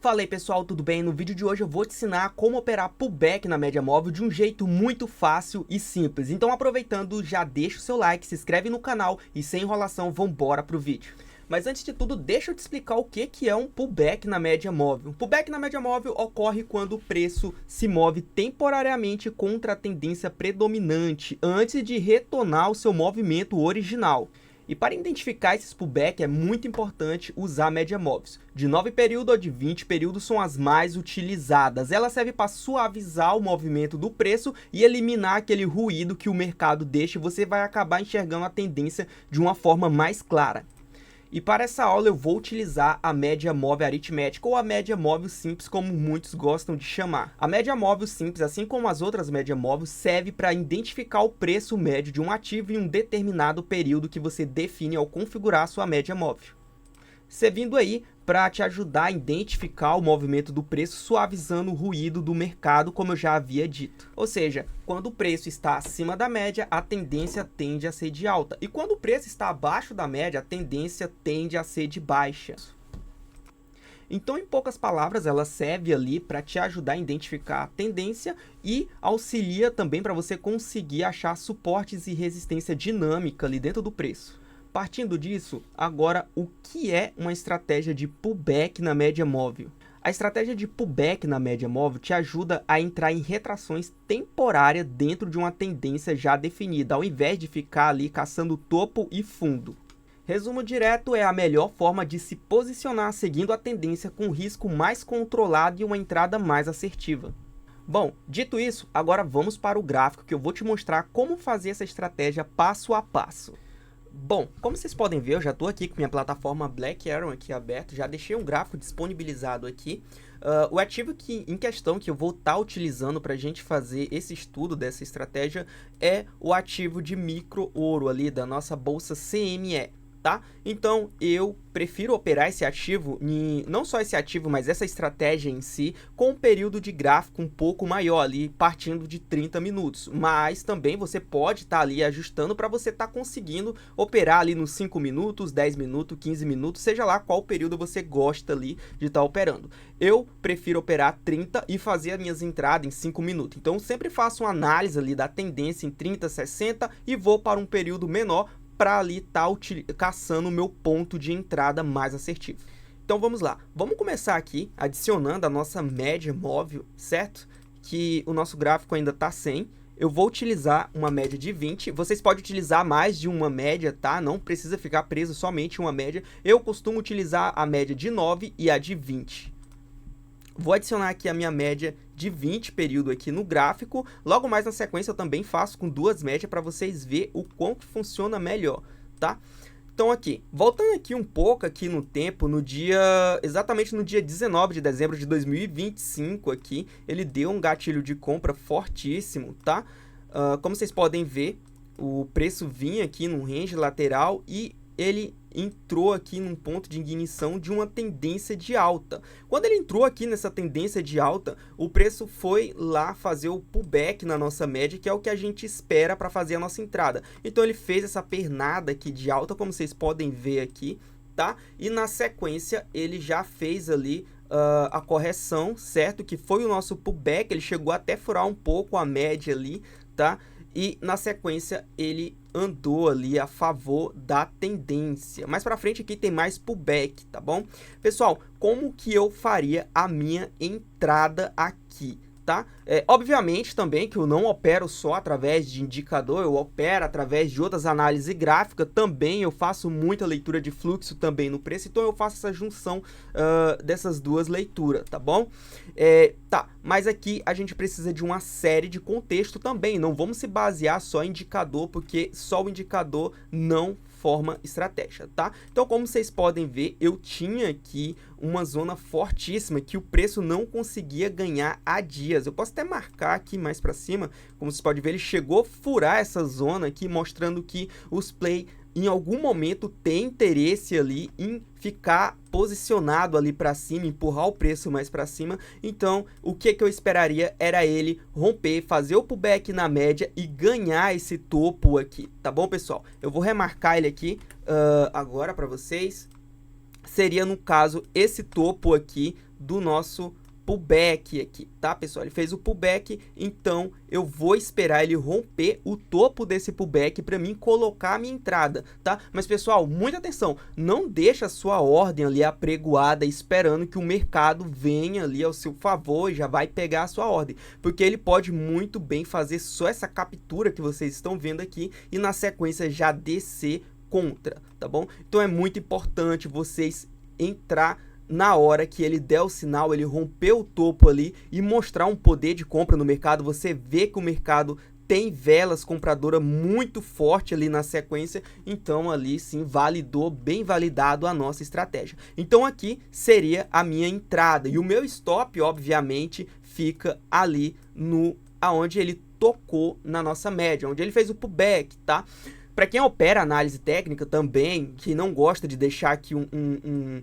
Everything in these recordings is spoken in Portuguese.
Fala aí pessoal, tudo bem? No vídeo de hoje eu vou te ensinar como operar pullback na média móvel de um jeito muito fácil e simples. Então aproveitando, já deixa o seu like, se inscreve no canal e sem enrolação, vambora pro vídeo. Mas antes de tudo, deixa eu te explicar o que é um pullback na média móvel. Um pullback na média móvel ocorre quando o preço se move temporariamente contra a tendência predominante antes de retornar ao seu movimento original. E para identificar esses pullback é muito importante usar média móveis. De 9 períodos ou de 20 períodos são as mais utilizadas. Ela serve para suavizar o movimento do preço e eliminar aquele ruído que o mercado deixa, e você vai acabar enxergando a tendência de uma forma mais clara. E para essa aula eu vou utilizar a média móvel aritmética ou a média móvel simples, como muitos gostam de chamar. A média móvel simples, assim como as outras médias móveis, serve para identificar o preço médio de um ativo em um determinado período que você define ao configurar a sua média móvel. Servindo aí para te ajudar a identificar o movimento do preço, suavizando o ruído do mercado, como eu já havia dito. Ou seja, quando o preço está acima da média, a tendência tende a ser de alta. E quando o preço está abaixo da média, a tendência tende a ser de baixa. Então, em poucas palavras, ela serve ali para te ajudar a identificar a tendência e auxilia também para você conseguir achar suportes e resistência dinâmica ali dentro do preço. Partindo disso, agora o que é uma estratégia de pullback na média móvel? A estratégia de pullback na média móvel te ajuda a entrar em retrações temporárias dentro de uma tendência já definida, ao invés de ficar ali caçando topo e fundo. Resumo direto, é a melhor forma de se posicionar seguindo a tendência com risco mais controlado e uma entrada mais assertiva. Bom, dito isso, agora vamos para o gráfico que eu vou te mostrar como fazer essa estratégia passo a passo. Bom, como vocês podem ver, eu já estou aqui com minha plataforma Black Arrow aqui aberto, já deixei um gráfico disponibilizado aqui. O ativo em questão que eu vou estar utilizando para a gente fazer esse estudo dessa estratégia é o ativo de micro ouro ali da nossa bolsa CME. Tá? Então, eu prefiro operar esse ativo, não só esse ativo, mas essa estratégia em si, com um período de gráfico um pouco maior ali, partindo de 30 minutos. Mas também você pode estar ali ajustando para você estar conseguindo operar ali nos 5 minutos, 10 minutos, 15 minutos, seja lá qual período você gosta ali de estar operando. Eu prefiro operar 30 e fazer as minhas entradas em 5 minutos. Então, eu sempre faço uma análise ali da tendência em 30, 60 e vou para um período menor, para ali estar caçando o meu ponto de entrada mais assertivo. Então vamos lá, vamos começar aqui adicionando a nossa média móvel, certo? Que o nosso gráfico ainda está 100, eu vou utilizar uma média de 20, vocês podem utilizar mais de uma média, tá? Não precisa ficar preso somente em uma média, eu costumo utilizar a média de 9 e a de 20. Vou adicionar aqui a minha média de 20 período aqui no gráfico. Logo mais na sequência eu também faço com duas médias para vocês verem o quão que funciona melhor, tá? Então aqui, voltando aqui um pouco aqui no tempo, exatamente no dia 19 de dezembro de 2025 aqui, ele deu um gatilho de compra fortíssimo, tá? Como vocês podem ver, o preço vinha aqui num range lateral e ele entrou aqui num ponto de ignição de uma tendência de alta. Quando ele entrou aqui nessa tendência de alta, o preço foi lá fazer o pullback na nossa média, que é o que a gente espera para fazer a nossa entrada. Então ele fez essa pernada aqui de alta, como vocês podem ver aqui, tá? E na sequência ele já fez ali a correção, certo? Que foi o nosso pullback, ele chegou até furar um pouco a média ali, tá? E na sequência ele andou ali a favor da tendência. Mais para frente aqui tem mais pullback, tá bom? Pessoal, como que eu faria a minha entrada aqui, tá? Obviamente também que eu não opero só através de indicador, eu opero através de outras análises gráficas, também eu faço muita leitura de fluxo também no preço, então eu faço essa junção dessas duas leituras, tá bom? Tá, mas aqui a gente precisa de uma série de contexto também, não vamos se basear só em indicador, porque só o indicador não forma estratégia, tá? Então, como vocês podem ver, eu tinha aqui uma zona fortíssima que o preço não conseguia ganhar há dias. Eu posso até marcar aqui mais para cima, como vocês podem ver, ele chegou a furar essa zona aqui, mostrando que os play em algum momento tem interesse ali em ficar posicionado ali para cima, empurrar o preço mais para cima. Então, o que eu esperaria era ele romper, fazer o pullback na média e ganhar esse topo aqui, tá bom, pessoal? Eu vou remarcar ele aqui agora para vocês. Seria, no caso, esse topo aqui do nosso pullback aqui, tá, pessoal? Ele fez o pullback, então eu vou esperar ele romper o topo desse pullback para mim colocar a minha entrada, tá? Mas, pessoal, muita atenção, não deixa a sua ordem ali apregoada esperando que o mercado venha ali ao seu favor e já vai pegar a sua ordem, porque ele pode muito bem fazer só essa captura que vocês estão vendo aqui e na sequência já descer contra, tá bom? Então é muito importante vocês entrar na hora que ele der o sinal, ele rompeu o topo ali e mostrar um poder de compra no mercado. Você vê que o mercado tem velas compradora muito forte ali na sequência, então ali sim validou, bem validado a nossa estratégia. Então aqui seria a minha entrada e o meu stop, obviamente, fica ali no aonde ele tocou na nossa média, onde ele fez o pullback, tá? Para quem opera análise técnica também, que não gosta de deixar aqui um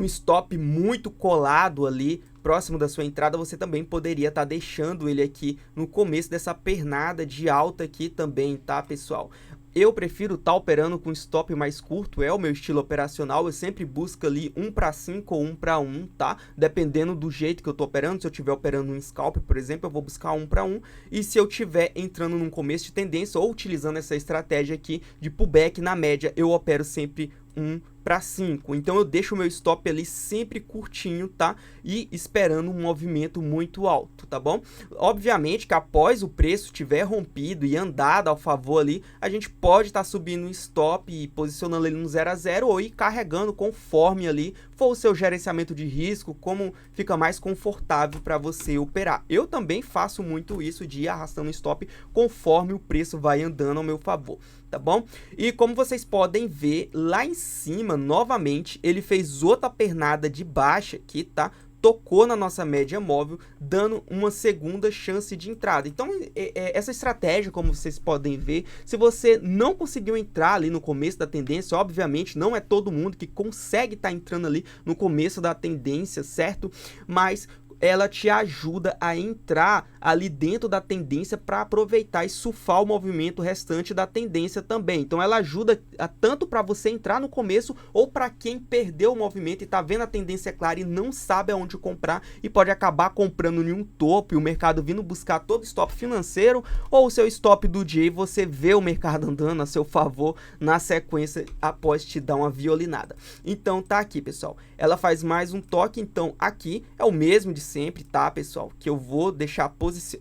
stop muito colado ali próximo da sua entrada, você também poderia estar deixando ele aqui no começo dessa pernada de alta aqui também, tá, pessoal? Eu prefiro estar operando com stop mais curto, é o meu estilo operacional, eu sempre busco ali 1 para 5 ou 1 para 1, tá? Dependendo do jeito que eu tô operando, se eu estiver operando um scalp, por exemplo, eu vou buscar 1 para 1, e se eu estiver entrando num começo de tendência ou utilizando essa estratégia aqui de pullback na média, eu opero sempre 1 para 5, então eu deixo o meu stop ali sempre curtinho, tá? E esperando um movimento muito alto, tá bom? Obviamente que após o preço tiver rompido e andado ao favor ali, a gente pode estar subindo o stop e posicionando ele no 0 a 0 ou ir carregando conforme ali for o seu gerenciamento de risco, como fica mais confortável para você operar. Eu também faço muito isso de ir arrastando o stop conforme o preço vai andando ao meu favor, tá bom? E como vocês podem ver, lá em cima, novamente, ele fez outra pernada de baixa aqui, tá? Tocou na nossa média móvel, dando uma segunda chance de entrada. Então, essa estratégia, como vocês podem ver, se você não conseguiu entrar ali no começo da tendência, obviamente não é todo mundo que consegue estar entrando ali no começo da tendência, certo? Mas ela te ajuda a entrar ali dentro da tendência para aproveitar e surfar o movimento restante da tendência também. Então ela ajuda tanto para você entrar no começo ou para quem perdeu o movimento e está vendo a tendência clara e não sabe aonde comprar e pode acabar comprando em um topo e o mercado vindo buscar todo stop financeiro ou o seu stop do dia e você vê o mercado andando a seu favor na sequência após te dar uma violinada. Então tá aqui, pessoal. Ela faz mais um toque, então aqui é o mesmo de sempre, tá, pessoal? Que eu vou deixar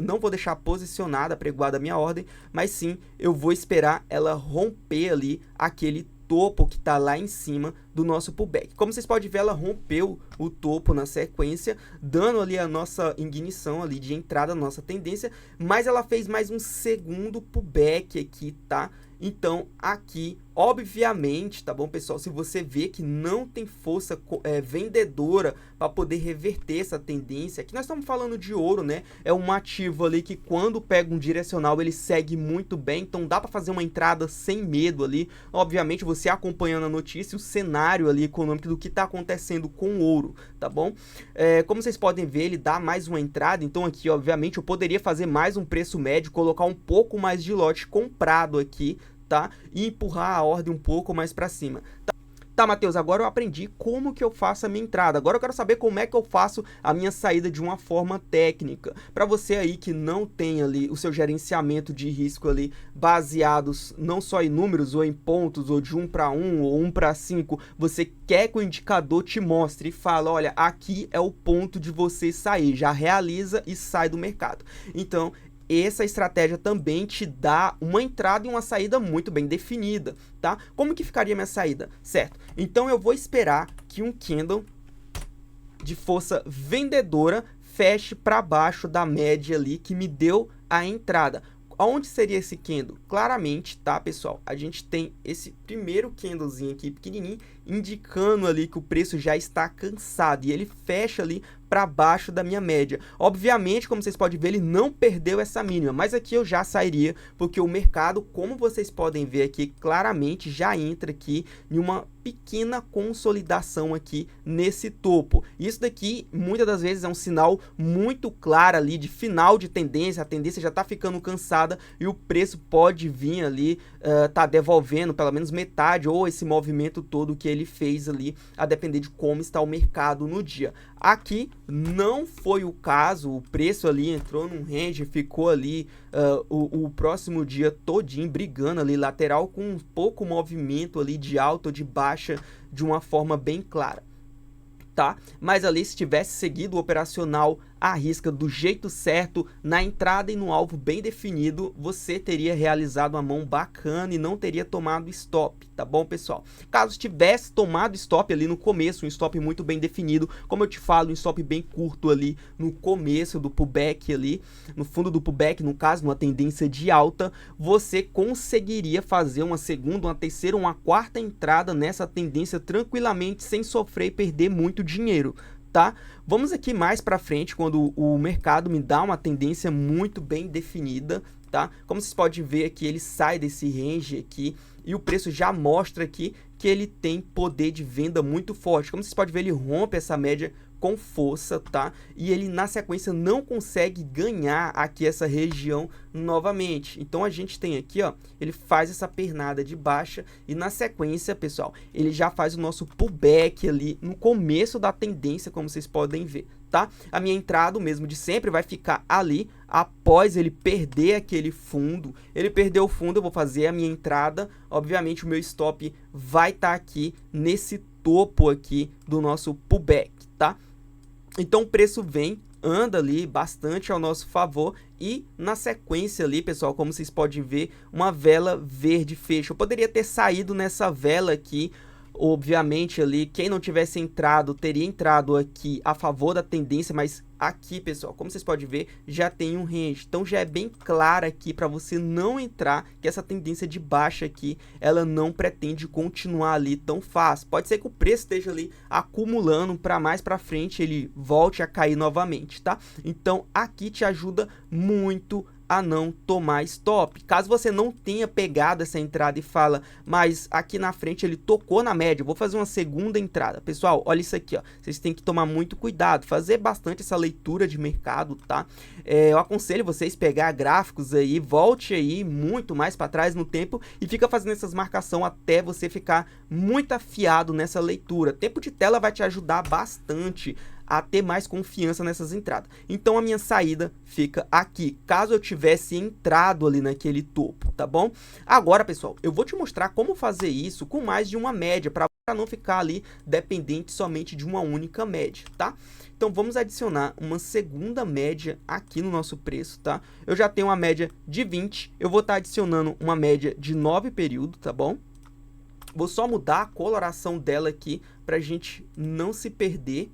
não vou deixar posicionada, pregoada a minha ordem, mas sim, eu vou esperar ela romper ali aquele topo que tá lá em cima do nosso pullback. Como vocês podem ver, ela rompeu o topo na sequência, dando ali a nossa ignição ali de entrada na nossa tendência, mas ela fez mais um segundo pullback aqui, tá? Então, aqui, obviamente, tá bom, pessoal? Se você vê que não tem força vendedora para poder reverter essa tendência, aqui nós estamos falando de ouro, né? É um ativo ali que quando pega um direcional, ele segue muito bem, então dá para fazer uma entrada sem medo ali. Obviamente, você acompanhando a notícia, o cenário ali econômico do que está acontecendo com o ouro, tá bom? Como vocês podem ver, ele dá mais uma entrada, então aqui, obviamente, eu poderia fazer mais um preço médio, colocar um pouco mais de lote comprado aqui, tá? E empurrar a ordem um pouco mais para cima. Tá, Matheus, agora eu aprendi como que eu faço a minha entrada. Agora eu quero saber como é que eu faço a minha saída de uma forma técnica. Para você aí que não tem ali o seu gerenciamento de risco ali baseados não só em números ou em pontos, ou de 1 para 1 ou 1 para 5, você quer que o indicador te mostre e fala, olha, aqui é o ponto de você sair, já realiza e sai do mercado. Então, essa estratégia também te dá uma entrada e uma saída muito bem definida, tá? Como que ficaria minha saída? Certo, então eu vou esperar que um candle de força vendedora feche para baixo da média ali que me deu a entrada. Aonde seria esse candle? Claramente, tá, pessoal? A gente tem esse primeiro candlezinho aqui pequenininho, indicando ali que o preço já está cansado e ele fecha ali para baixo da minha média. Obviamente, como vocês podem ver, ele não perdeu essa mínima, mas aqui eu já sairia, porque o mercado, como vocês podem ver aqui, claramente já entra aqui em uma pequena consolidação aqui nesse topo. Isso daqui, muitas das vezes, é um sinal muito claro ali de final de tendência, a tendência já está ficando cansada e o preço pode vir ali, tá devolvendo pelo menos metade ou esse movimento todo que ele ele fez ali, a depender de como está o mercado no dia. Aqui não foi o caso, o preço ali entrou num range, ficou ali o próximo dia todinho brigando ali lateral com um pouco movimento ali de alta ou de baixa de uma forma bem clara. Tá? Mas ali, se tivesse seguido o operacional à risca do jeito certo, na entrada e no alvo bem definido, você teria realizado uma mão bacana e não teria tomado stop, tá bom, pessoal? Caso tivesse tomado stop ali no começo, um stop muito bem definido, como eu te falo, um stop bem curto ali no começo do pullback ali, no fundo do pullback, no caso, numa tendência de alta, você conseguiria fazer uma segunda, uma terceira, uma quarta entrada nessa tendência tranquilamente, sem sofrer e perder muito dinheiro. Tá? Vamos aqui mais para frente, quando o mercado me dá uma tendência muito bem definida, tá? Como vocês podem ver aqui, ele sai desse range aqui e o preço já mostra aqui que ele tem poder de venda muito forte. Como vocês podem ver, ele rompe essa média com força, tá? E ele na sequência não consegue ganhar aqui essa região novamente. Então a gente tem aqui, ó, ele faz essa pernada de baixa e na sequência, pessoal, ele já faz o nosso pullback ali no começo da tendência, como vocês podem ver, tá? A minha entrada, o mesmo de sempre, vai ficar ali após ele perder aquele fundo. Ele perdeu o fundo, eu vou fazer a minha entrada. Obviamente o meu stop vai estar aqui nesse topo aqui do nosso pullback, tá? Então o preço vem, anda ali bastante ao nosso favor e na sequência ali, pessoal, como vocês podem ver, uma vela verde fecha. Eu poderia ter saído nessa vela aqui, obviamente ali, quem não tivesse entrado, teria entrado aqui a favor da tendência, mas aqui, pessoal, como vocês podem ver, já tem um range. Então já é bem claro aqui para você não entrar, que essa tendência de baixa aqui, ela não pretende continuar ali tão fácil. Pode ser que o preço esteja ali acumulando para mais para frente, ele volte a cair novamente, tá? Então aqui te ajuda muito a não tomar stop. Caso você não tenha pegado essa entrada e fala, mas aqui na frente ele tocou na média, vou fazer uma segunda entrada. Pessoal, olha isso aqui, ó. Vocês têm que tomar muito cuidado, fazer bastante essa leitura de mercado, tá? Eu aconselho vocês pegar gráficos aí, volte aí muito mais para trás no tempo e fica fazendo essas marcações até você ficar muito afiado nessa leitura. Tempo de tela vai te ajudar bastante a ter mais confiança nessas entradas. Então a minha saída fica aqui, caso eu tivesse entrado ali naquele topo, tá bom? Agora, pessoal, eu vou te mostrar como fazer isso com mais de uma média, para não ficar ali dependente somente de uma única média, tá? Então vamos adicionar uma segunda média aqui no nosso preço, tá? Eu já tenho uma média de 20, eu vou estar adicionando uma média de 9 períodos, tá bom? Vou só mudar a coloração dela aqui para a gente não se perder.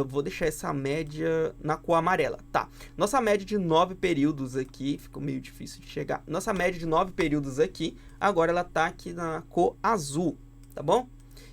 Vou deixar essa média na cor amarela, tá? Nossa média de 9 períodos aqui, ficou meio difícil de chegar. Nossa média de 9 períodos aqui, agora ela tá aqui na cor azul, tá bom?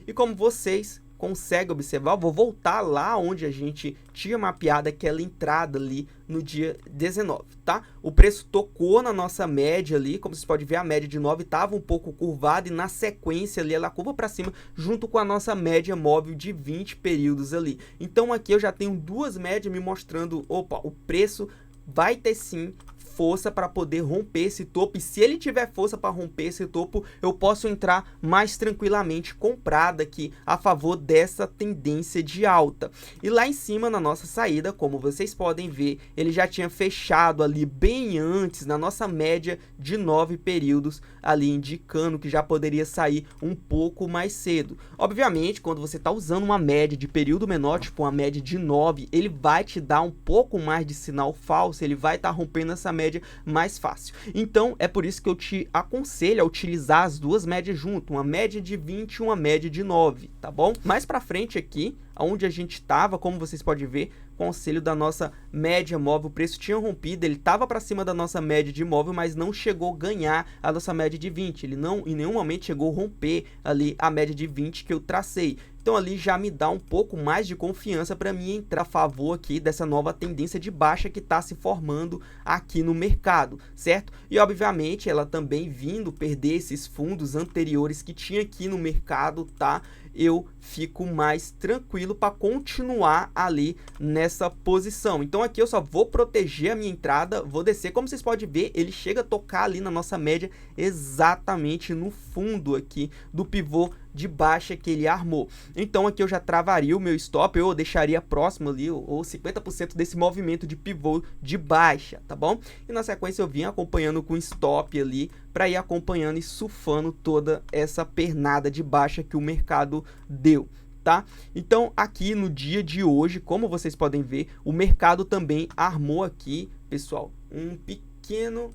E como vocês conseguem observar, eu vou voltar lá onde a gente tinha mapeado aquela entrada ali no dia 19, tá? O preço tocou na nossa média ali, como vocês podem ver, a média de 9 estava um pouco curvada e na sequência ali ela curva para cima junto com a nossa média móvel de 20 períodos ali. Então aqui eu já tenho duas médias me mostrando, opa, o preço vai ter sim força para poder romper esse topo, e se ele tiver força para romper esse topo, eu posso entrar mais tranquilamente comprado aqui a favor dessa tendência de alta. E lá em cima na nossa saída, como vocês podem ver, ele já tinha fechado ali bem antes na nossa média de 9 períodos, ali indicando que já poderia sair um pouco mais cedo. Obviamente, quando você está usando uma média de período menor, tipo uma média de 9, ele vai te dar um pouco mais de sinal falso, ele vai estar rompendo essa média mais fácil. Então é por isso que eu te aconselho a utilizar as duas médias junto, uma média de 20 e uma média de 9, tá bom? Mais pra frente aqui, onde a gente estava, como vocês podem ver, com o auxílio da nossa média móvel, o preço tinha rompido, ele estava para cima da nossa média de móvel, mas não chegou a ganhar a nossa média de 20, ele não em nenhum momento chegou a romper ali a média de 20 que eu tracei. Então ali já me dá um pouco mais de confiança para mim entrar a favor aqui dessa nova tendência de baixa que está se formando aqui no mercado, certo? E obviamente ela também vindo perder esses fundos anteriores que tinha aqui no mercado, tá? Eu fico mais tranquilo para continuar ali nessa posição. Então aqui eu só vou proteger a minha entrada, vou descer, como vocês podem ver, ele chega a tocar ali na nossa média exatamente no fundo aqui do pivô de baixa que ele armou. Então aqui eu já travaria o meu stop, eu deixaria próximo ali, ou 50% desse movimento de pivô de baixa, tá bom? E na sequência eu vim acompanhando com stop ali, para ir acompanhando e surfando toda essa pernada de baixa que o mercado deu. Tá? Então aqui no dia de hoje, como vocês podem ver, o mercado também armou aqui, pessoal, um pequeno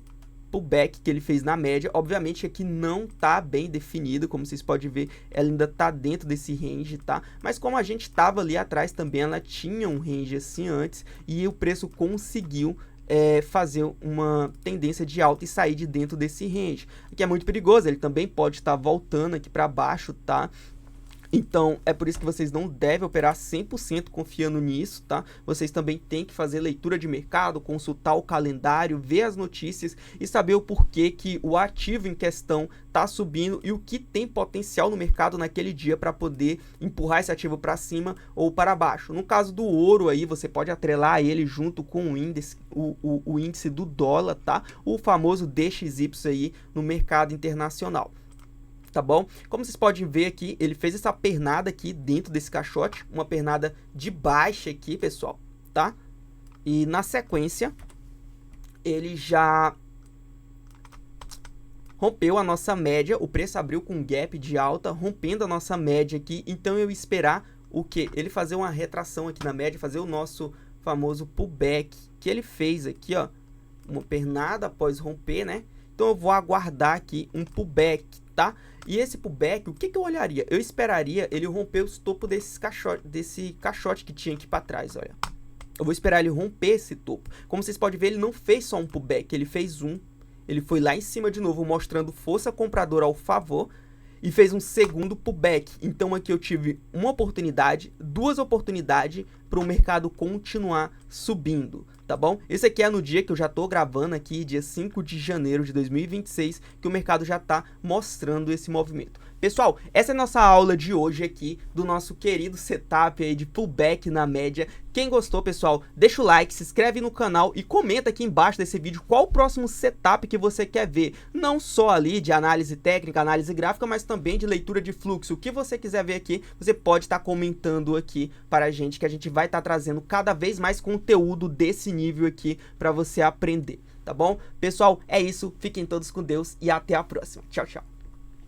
pullback que ele fez na média. Obviamente aqui não tá bem definido, como vocês podem ver, ela ainda tá dentro desse range, tá? Mas como a gente tava ali atrás também, ela tinha um range assim antes, e o preço conseguiu fazer uma tendência de alta e sair de dentro desse range. Aqui é muito perigoso, ele também pode estar voltando aqui para baixo, tá? Então, é por isso que vocês não devem operar 100% confiando nisso, tá? Vocês também têm que fazer leitura de mercado, consultar o calendário, ver as notícias e saber o porquê que o ativo em questão está subindo e o que tem potencial no mercado naquele dia para poder empurrar esse ativo para cima ou para baixo. No caso do ouro aí, você pode atrelar ele junto com o índice, o índice do dólar, tá? O famoso DXY aí no mercado internacional. Tá bom? Como vocês podem ver aqui, ele fez essa pernada aqui dentro desse caixote, uma pernada de baixa aqui, pessoal, tá? E na sequência, ele já rompeu a nossa média, o preço abriu com um gap de alta, rompendo a nossa média aqui, então eu esperar o quê? Ele fazer uma retração aqui na média, fazer o nosso famoso pullback, que ele fez aqui, ó, uma pernada após romper, né? Então eu vou aguardar aqui um pullback, tá? E esse pullback, o que que eu olharia? Eu esperaria ele romper os topos desse caixote que tinha aqui para trás, olha. Eu vou esperar ele romper esse topo. Como vocês podem ver, ele não fez só um pullback, ele fez um. Ele foi lá em cima de novo, mostrando força compradora ao favor. E fez um segundo pullback. Então aqui eu tive uma oportunidade, duas oportunidades para o mercado continuar subindo, tá bom? Esse aqui é no dia que eu já estou gravando aqui, dia 5 de janeiro de 2026, que o mercado já está mostrando esse movimento. Pessoal, essa é a nossa aula de hoje aqui, do nosso querido setup aí de pullback na média. Quem gostou, pessoal, deixa o like, se inscreve no canal e comenta aqui embaixo desse vídeo qual o próximo setup que você quer ver. Não só ali de análise técnica, análise gráfica, mas também de leitura de fluxo. O que você quiser ver aqui, você pode estar comentando aqui para a gente, que a gente vai estar trazendo cada vez mais conteúdo desse nível aqui para você aprender, tá bom? Pessoal, é isso. Fiquem todos com Deus e até a próxima. Tchau, tchau.